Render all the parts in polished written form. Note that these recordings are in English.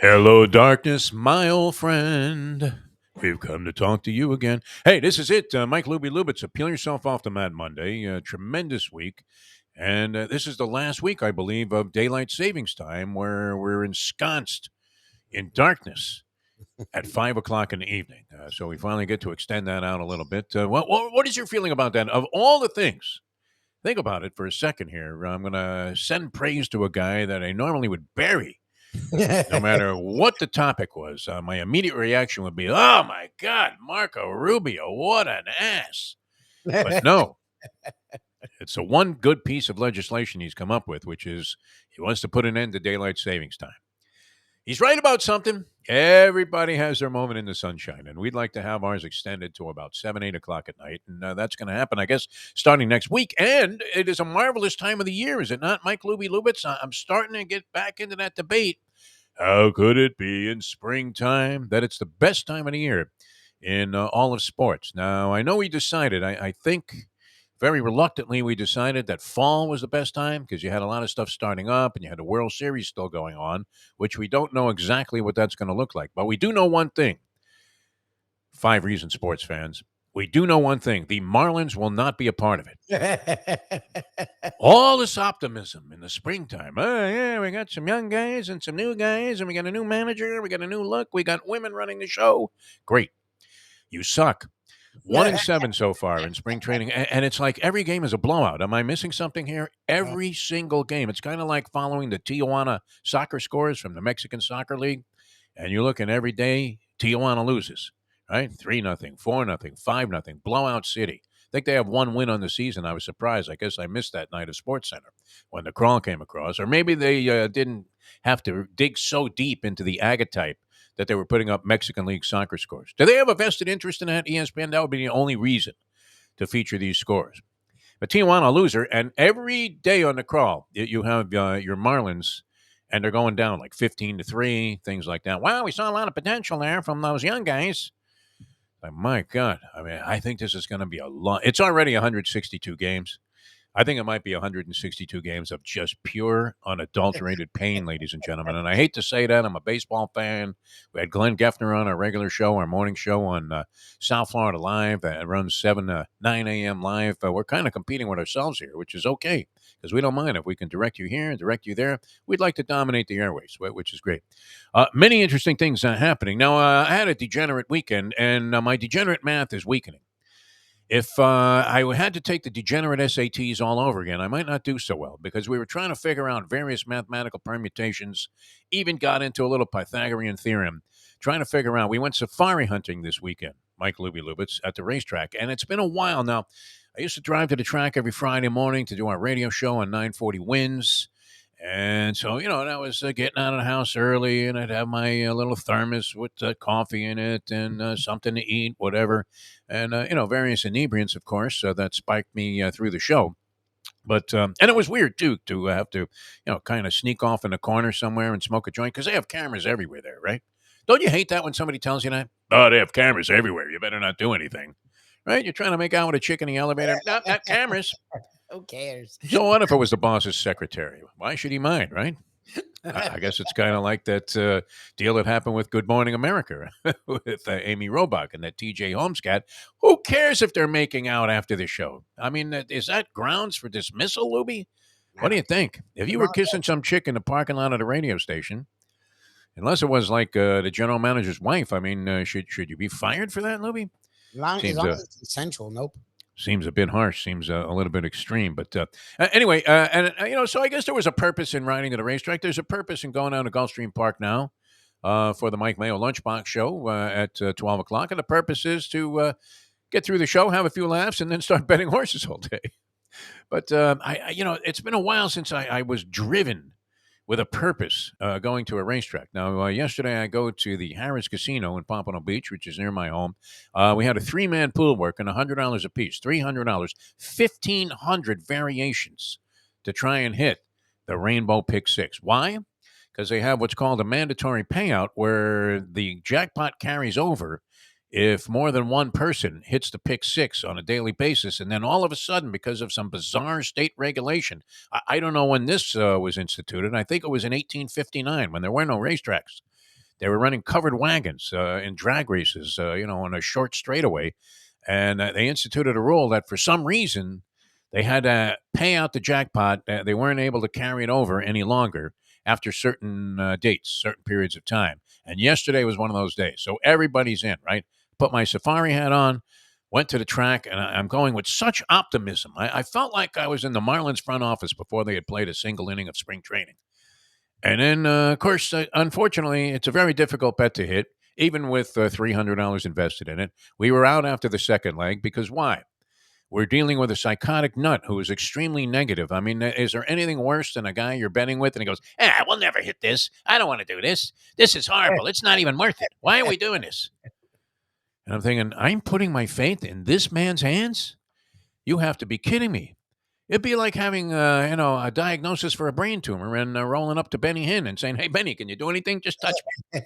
Hello, darkness, my old friend. We've come to talk to you again. Hey, this is it, Mike Lubie Lubitz. Peel yourself off the Mad Monday. Tremendous week. And this is the last week, I believe, of daylight savings time where we're ensconced in darkness at 5 o'clock in the evening. So we finally get to extend that out a little bit. What is your feeling about that? Of all the things, think about it for a second here. I'm going to send praise to a guy that I normally would bury no matter what the topic was. My immediate reaction would be, "Oh my God, Marco Rubio, what an ass!" But no, it's the one good piece of legislation he's come up with, which is he wants to put an end to daylight savings time. He's right about something. Everybody has their moment in the sunshine, and we'd like to have ours extended to about 7, 8 o'clock at night. And that's going to happen, I guess, starting next week. And it is a marvelous time of the year, is it not, Mike Lubie Lubitz? I'm starting to get back into that debate. How could it be in springtime that it's the best time of the year in all of sports? Now, I know we decided, I think very reluctantly, we decided that fall was the best time because you had a lot of stuff starting up and you had the World Series still going on, which we don't know exactly what that's going to look like. But we do know one thing, 5 Reason Sports fans. We do know one thing. The Marlins will not be a part of it. All this optimism in the springtime. Oh, yeah, we got some young guys and some new guys, and we got a new manager, we got a new look, we got women running the show. Great. You suck. 1-7 so far in spring training, and it's like every game is a blowout. Am I missing something here? Every single game. It's kind of like following the Tijuana soccer scores from the Mexican Soccer League, and you look, and every day Tijuana loses, right? 3-0, 4-0, 5-0, blowout city. I think they have one win on the season. I was surprised. I guess I missed that night at Sports Center when the crawl came across, or maybe they didn't have to dig so deep into the agatype that they were putting up Mexican League soccer scores. Do they have a vested interest in that, ESPN? That would be the only reason to feature these scores. But Tijuana, a loser, and every day on the crawl, you have your Marlins, and they're going down like 15-3, things like that. Wow, we saw a lot of potential there from those young guys. Like, my God, I mean, I think this is going to be a long. It's already 162 games. I think it might be 162 games of just pure, unadulterated pain, ladies and gentlemen. And I hate to say that. I'm a baseball fan. We had Glenn Geffner on our regular show, our morning show on South Florida Live. It runs 7 to 9 a.m. live. We're kind of competing with ourselves here, which is okay because we don't mind if we can direct you here and direct you there. We'd like to dominate the airways, which is great. Many interesting things happening. Now, I had a degenerate weekend, and my degenerate math is weakening. If I had to take the degenerate SATs all over again, I might not do so well because we were trying to figure out various mathematical permutations, even got into a little Pythagorean theorem, trying to figure out. We went safari hunting this weekend, Mike Lubie Lubitz, at the racetrack, and it's been a while now. I used to drive to the track every Friday morning to do our radio show on 940 Wins. And so, that was getting out of the house early, and I'd have my little thermos with coffee in it and something to eat, whatever. And, various inebriants, of course, that spiked me through the show. But, and it was weird, too, to have to, kind of sneak off in a corner somewhere and smoke a joint because they have cameras everywhere there, right? Don't you hate that when somebody tells you that? Oh, they have cameras everywhere. You better not do anything. Right? You're trying to make out with a chick in the elevator. Not cameras. Who cares? So what if it was the boss's secretary? Why should he mind, right? I guess it's kind of like that deal that happened with Good Morning America with Amy Robach and that TJ Holmes cat. Who cares if they're making out after the show? I mean, is that grounds for dismissal, Lubie? What do you think? If you were kissing some chick in the parking lot of the radio station, unless it was like the general manager's wife, I mean, should you be fired for that, Lubie? As long as it's essential, nope. Seems a bit harsh. Seems a little bit extreme. But anyway, so I guess there was a purpose in riding to the racetrack. There's a purpose in going down to Gulfstream Park now for the Mike Mayo Lunchbox Show at 12 o'clock. And the purpose is to get through the show, have a few laughs, and then start betting horses all day. But, it's been a while since I was driven with a purpose going to a racetrack. Now, yesterday I go to the Harris Casino in Pompano Beach, which is near my home. We had a 3-man pool working, $100 a piece, $300, 1,500 variations to try and hit the Rainbow Pick Six. Why? Because they have what's called a mandatory payout where the jackpot carries over if more than one person hits the pick six on a daily basis. And then all of a sudden, because of some bizarre state regulation, I don't know when this was instituted. I think it was in 1859 when there were no racetracks. They were running covered wagons in drag races, on a short straightaway. And they instituted a rule that for some reason they had to pay out the jackpot. They weren't able to carry it over any longer after certain dates, certain periods of time. And yesterday was one of those days. So everybody's in, right? Put my safari hat on, went to the track, and I'm going with such optimism. I felt like I was in the Marlins front office before they had played a single inning of spring training. And then, of course, unfortunately, it's a very difficult bet to hit, even with $300 invested in it. We were out after the second leg because why? We're dealing with a psychotic nut who is extremely negative. I mean, is there anything worse than a guy you're betting with and he goes, we'll never hit this. I don't want to do this. This is horrible. It's not even worth it. Why are we doing this? And I'm thinking, I'm putting my faith in this man's hands? You have to be kidding me. It'd be like having, a diagnosis for a brain tumor and rolling up to Benny Hinn and saying, "Hey, Benny, can you do anything? Just touch me."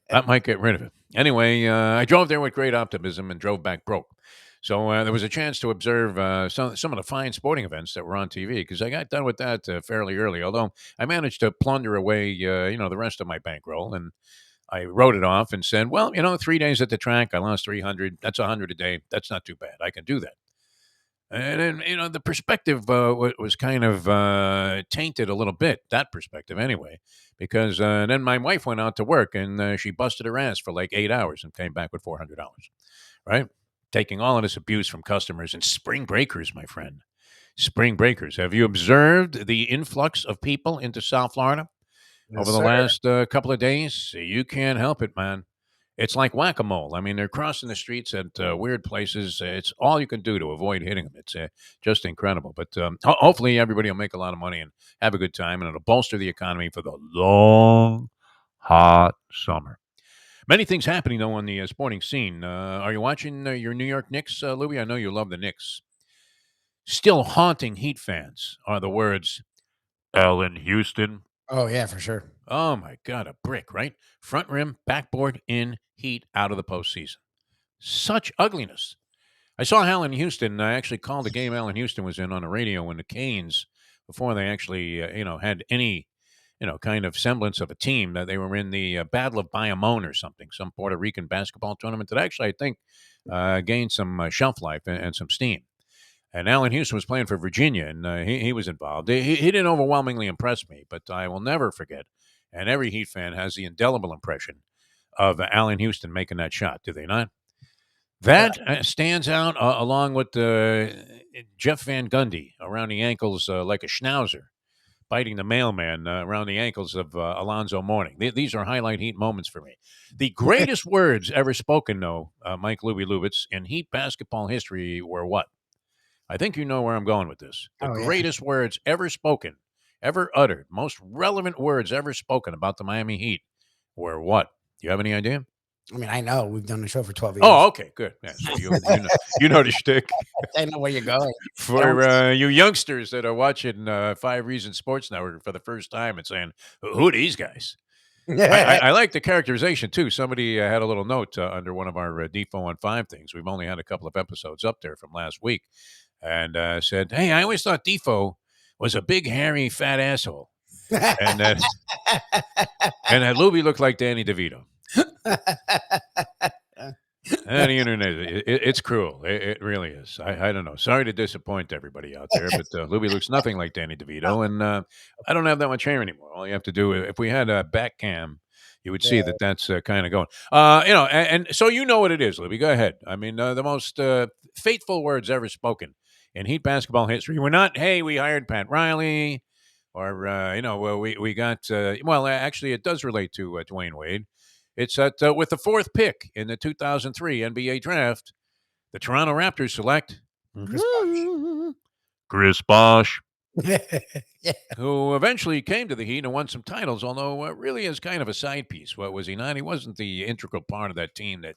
That might get rid of it. Anyway, I drove there with great optimism and drove back broke. So there was a chance to observe some of the fine sporting events that were on TV because I got done with that fairly early. Although I managed to plunder away, the rest of my bankroll, and I wrote it off and said, "Well, 3 days at the track, I lost 300. That's 100 a day. That's not too bad. I can do that." And then, the perspective was kind of tainted a little bit, that perspective anyway, because then my wife went out to work and she busted her ass for like 8 hours and came back with $400, right? Taking all of this abuse from customers and spring breakers, my friend. Spring breakers. Have you observed the influx of people into South Florida over Yes, the sir. last couple of days? You can't help it, man. It's like whack-a-mole. I mean, they're crossing the streets at weird places. It's all you can do to avoid hitting them. It's just incredible. But hopefully everybody will make a lot of money and have a good time, and it'll bolster the economy for the long, hot summer. Many things happening, though, on the sporting scene. Are you watching your New York Knicks, Lubie? I know you love the Knicks. Still haunting Heat fans are the words, Allen Houston. Oh yeah, for sure. Oh, my God, a brick, right? Front rim, backboard, in, Heat out of the postseason. Such ugliness. I saw Allen Houston. I actually called the game Allen Houston was in on the radio when the Canes, before they actually, had any, kind of semblance of a team, that they were in the Battle of Bayamon or something, some Puerto Rican basketball tournament that actually, I think, gained some shelf life and some steam. And Allen Houston was playing for Virginia, and he was involved. He didn't overwhelmingly impress me, but I will never forget. And every Heat fan has the indelible impression of Allen Houston making that shot, do they not? That stands out along with Jeff Van Gundy around the ankles like a schnauzer, biting the mailman around the ankles of Alonzo Mourning. These are highlight Heat moments for me. The greatest words ever spoken, though, Mike Lubie Lubitz, in Heat basketball history were what? I think you know where I'm going with this. The Oh yeah. greatest words ever spoken, ever uttered, most relevant words ever spoken about the Miami Heat were what? Do you have any idea? I mean, I know we've done the show for 12 years. Oh, okay, good. Yeah, so you know the shtick. I know where you're going. For you youngsters that are watching Five Reasons Sports Network for the first time and saying, "Who are these guys?" I like the characterization too. Somebody had a little note under one of our Defo on 5 things. We've only had a couple of episodes up there from last week, and said, "Hey, I always thought Defo was a big, hairy, fat asshole, and that Lubie looked like Danny DeVito." The internet, it's cruel. It really is. I don't know. Sorry to disappoint everybody out there, but Lubie looks nothing like Danny DeVito, and I don't have that much hair anymore. All you have to do, if we had a back cam, you would see that that's kind of going. And so you know what it is, Lubie. Go ahead. I mean, the most fateful words ever spoken in Heat basketball history were not, "Hey, we hired Pat Riley," or well, we got. Well, actually, it does relate to Dwayne Wade. It's that with the 4th pick in the 2003 NBA draft, the Toronto Raptors select Chris Bosh. Chris Bosh, Yeah. who eventually came to the Heat and won some titles, although really as kind of a side piece. What was he not? He wasn't the integral part of that team that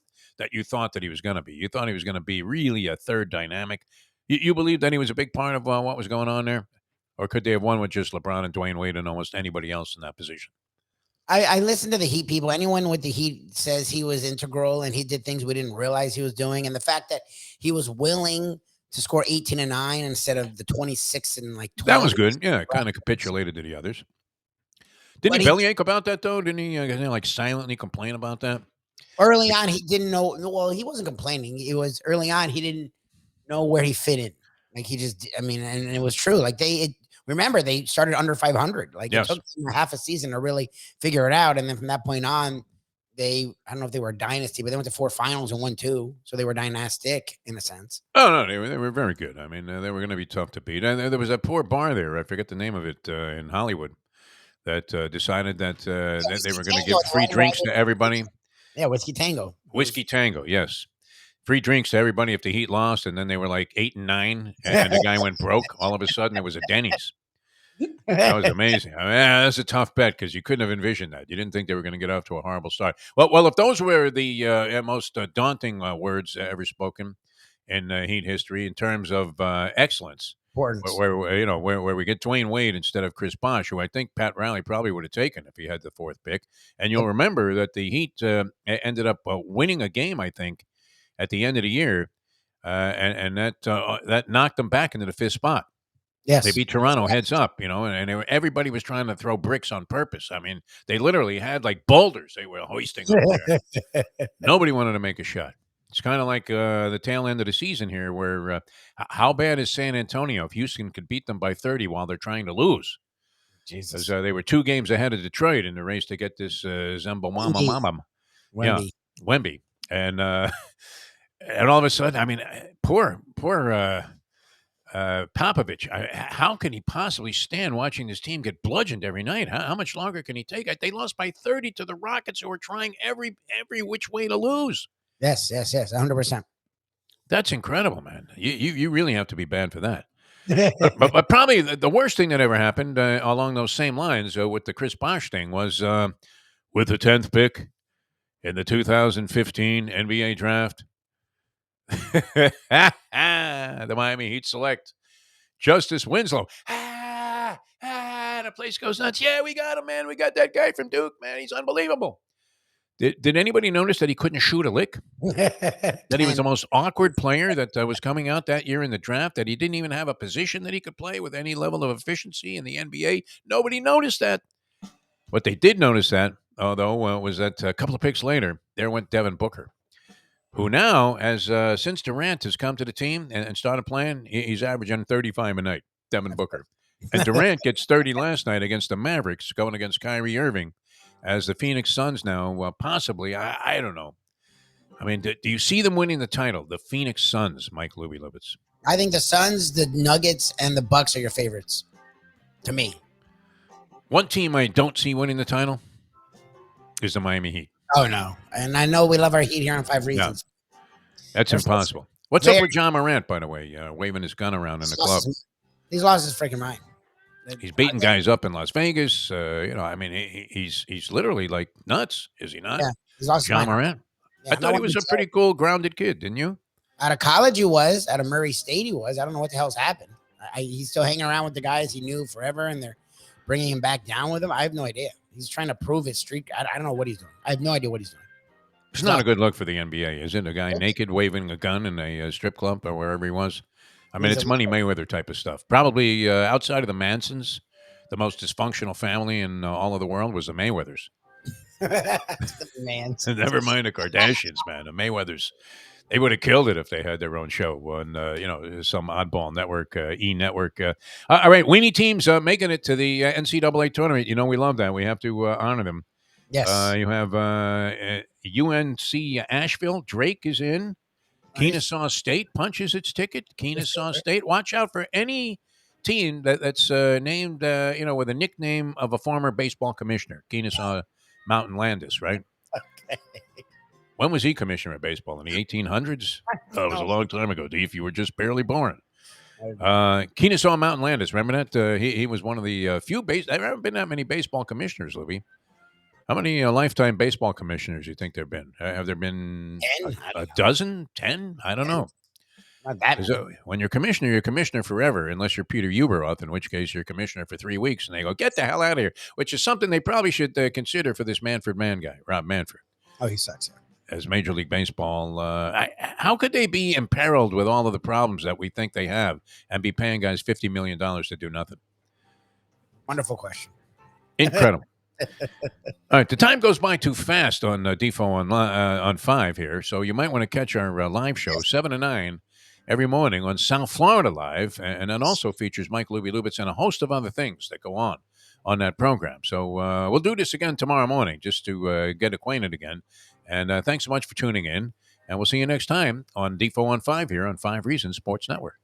you thought that he was going to be. You thought he was going to be really a third dynamic. You believed that he was a big part of what was going on there? Or could they have won with just LeBron and Dwayne Wade and almost anybody else in that position? I listened to the Heat people. Anyone with the Heat says he was integral and he did things we didn't realize he was doing. And the fact that he was willing to score 18 and 9 instead of the 26 and like 12. That was good. Yeah, kind of capitulated to the others. Didn't But he he bellyache about that though? Didn't he like silently complain about that? early Like, on he didn't know. Well, he wasn't complaining. It was early on he didn't know where he fit in. Like he just, I mean, and it was true. Like remember they started under 500. Like it yes. took them half a season to really figure it out, and then from that point on, I don't know if they were a dynasty, but they went to 4 finals and won 2, so they were dynastic in a sense. Oh no, they were very good. I mean, they were going to be tough to beat. And there was a poor bar there. I forget the name of it in Hollywood that decided that they Whiskey were going to Tango, give the free one where drinks to everybody. yeah, Whiskey Tango. It was Whiskey Tango, yes, free drinks to everybody if the Heat lost, and then they were like 8 and 9, and the guy went broke. All of a sudden, it was a Denny's. That was amazing. I mean, that's a tough bet because you couldn't have envisioned that. You didn't think they were going to get off to a horrible start. Well, if those were the most daunting words ever spoken in Heat history in terms of excellence, importance. where we get Dwayne Wade instead of Chris Bosh, who I think Pat Riley probably would have taken if he had the 4th pick. And you'll Yep. remember that the Heat ended up winning a game, I think, at the end of the year, and that knocked them back into the 5th spot. They Yes. beat Toronto heads up, everybody was trying to throw bricks on purpose. I mean, they literally had like boulders they were hoisting up there. Nobody wanted to make a shot. It's kind of like the tail end of the season here, where how bad is San Antonio if Houston could beat them by 30 while they're trying to lose? Because Jesus. they were 2 games ahead of Detroit in the race to get this Zembawama Wemby. Mama. Yeah, Wemby. Wemby. And and all of a sudden, I mean, poor Popovich. How can he possibly stand watching this team get bludgeoned every night? How much longer can he take it? They lost by 30 to the Rockets, who were trying every which way to lose. Yes. 100%. That's incredible, man. You really have to be bad for that. But probably the worst thing that ever happened along those same lines with the Chris Bosh thing was with the 10th pick in the 2015 NBA draft. The Miami Heat select Justice Winslow. The place goes nuts. Yeah, we got him, man. We got that guy from Duke, man. He's unbelievable. Did anybody notice that he couldn't shoot a lick? That he was the most awkward player that was coming out that year in the draft, that he didn't even have a position that he could play with any level of efficiency in the NBA? Nobody noticed that. What they did notice though, was that a couple of picks later, there went Devin Booker, who now, as since Durant has come to the team and started playing, he's averaging 35 a night, Devin Booker. And Durant gets 30 last night against the Mavericks, going against Kyrie Irving, as the Phoenix Suns now possibly, I don't know. I mean, do you see them winning the title, the Phoenix Suns, Mike Lubie Libitz? I think the Suns, the Nuggets, and the Bucks are your favorites. To me. One team I don't see winning the title is the Miami Heat. Oh no. And I know we love our Heat here on 5 Reasons. That's impossible. What's up with John Morant, by the way, waving his gun around in the club? He's lost his freaking mind. He's beating guys up in Las Vegas. I mean, he's literally like nuts, is he not? Yeah, he's lost John his mind. Morant. Yeah, I thought he was a pretty cool, grounded kid, didn't you? Out of college, he was. Out of Murray State, he was. I don't know what the hell's happened. He's still hanging around with the guys he knew forever, and they're bringing him back down with him. I have no idea. He's trying to prove his streak. I don't know what he's doing. I have no idea what he's doing. It's not a good look for the NBA, is it? A guy naked waving a gun in a strip club or wherever he was. I mean, it's Money Mayweather type of stuff. Probably outside of the Mansons, the most dysfunctional family in all of the world was the Mayweathers. The Mansons. Never mind the Kardashians, man. The Mayweathers, they would have killed it if they had their own show on, some oddball network, E Network. All right, weenie teams making it to the NCAA tournament. You know, we love that. We have to honor them. Yes. You have UNC Asheville. Drake is in. Kennesaw State punches its ticket. Kennesaw State. Watch out for any team that's named, with a nickname of a former baseball commissioner. Kennesaw Mountain Landis, right? Okay. When was he commissioner of baseball? In the 1800s? Oh, it was a long time ago, Dave. You were just barely born. Kennesaw Mountain Landis. Remember that? He was one of the few there haven't been that many baseball commissioners, Libby. How many lifetime baseball commissioners do you think there have been? Have there been 10? a dozen? 10? I don't know. Not that many. When you're commissioner forever, unless you're Peter Uberoth, in which case you're commissioner for 3 weeks, and they go, get the hell out of here, which is something they probably should consider for this Manfred Mann guy, Rob Manfred. Oh, he sucks. As Major League Baseball, how could they be imperiled with all of the problems that we think they have and be paying guys $50 million to do nothing? Wonderful question. Incredible. All right, the time goes by too fast on Defo on 5 here, so you might want to catch our live show, 7 to 9, every morning on South Florida Live, and that also features Mike Lubie Lubitz and a host of other things that go on that program. So we'll do this again tomorrow morning just to get acquainted again. And thanks so much for tuning in, and we'll see you next time on Defo on 5 here on 5 Reasons Sports Network.